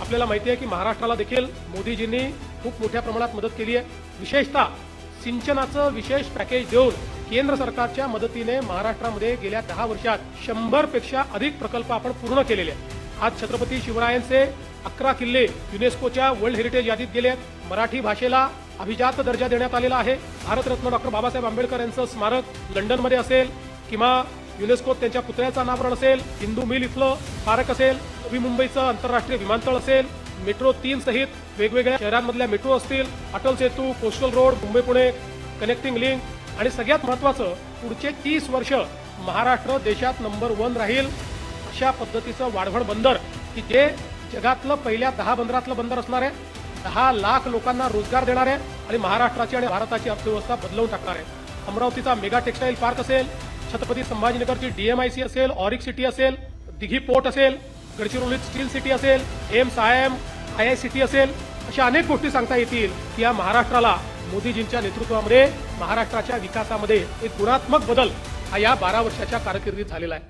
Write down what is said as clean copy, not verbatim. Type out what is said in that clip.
आपल्याला माहिती आहे की महाराष्ट्राला देखील मोदीजींनी खूप मोठ्या प्रमाणात मदत केली आहे। विशेषतः सिंचनाचं विशेष पॅकेज देऊन केंद्र सरकारच्या मदतीने महाराष्ट्रामध्ये गेल्या 10 वर्षात 100 पेक्षा अधिक प्रकल्प आपण पूर्ण केलेले आहेत। आज छत्रपती शिवरायांचे 11 किल्ले युनेस्कोच्या वर्ल्ड हेरिटेज यादीत गेले आहेत। मराठी भाषेला अभिजात दर्जा देण्यात आलेला आहे। भारतरत्न डॉक्टर बाबासाहेब आंबेडकर यांचं स्मारक लंडनमध्ये असेल किंवा युनेस्कोत त्यांच्या पुतळ्याचं अनावरण असेल, हिंदू मिल इथलं स्मारक असेल, नवी मुंबईचं आंतरराष्ट्रीय विमानतळ असेल, मेट्रो 3 सहित वेगवेगळ्या शहरांमधल्या मेट्रो असतील, Atal Setu, coastal road, Mumbai Pune connecting link आणि सगळ्यात महत्त्वाचं पुढचे 30 वर्ष महाराष्ट्र देशात नंबर 1 राहील अशा पद्धतीचं वाढवण बंदर की जे जगातलं पहिल्या 10 बंदरातलं बंदर असणार आहे। 10 लाख लोकांना रोजगार देणार आहे आणि महाराष्ट्राची आणि भारताची अर्थव्यवस्था बदलवून टाकणार आहे। अमरावतीचा मेगा टेक्सटाईल पार्क असेल, छत्रपती संभाजीनगरची DMIC असेल, ऑरिक सिटी असेल, दिघी पोर्ट असेल, गडचिरोलीत स्टील सिटी असेल, एम्स IIM IICT असेल, अशा अनेक गोष्टी सांगता येतील की या महाराष्ट्राला मोदीजींच्या नेतृत्वामध्ये महाराष्ट्राच्या विकासामध्ये एक गुणात्मक बदल हा या 12 वर्षाच्या कारकिर्दीत झालेला आहे।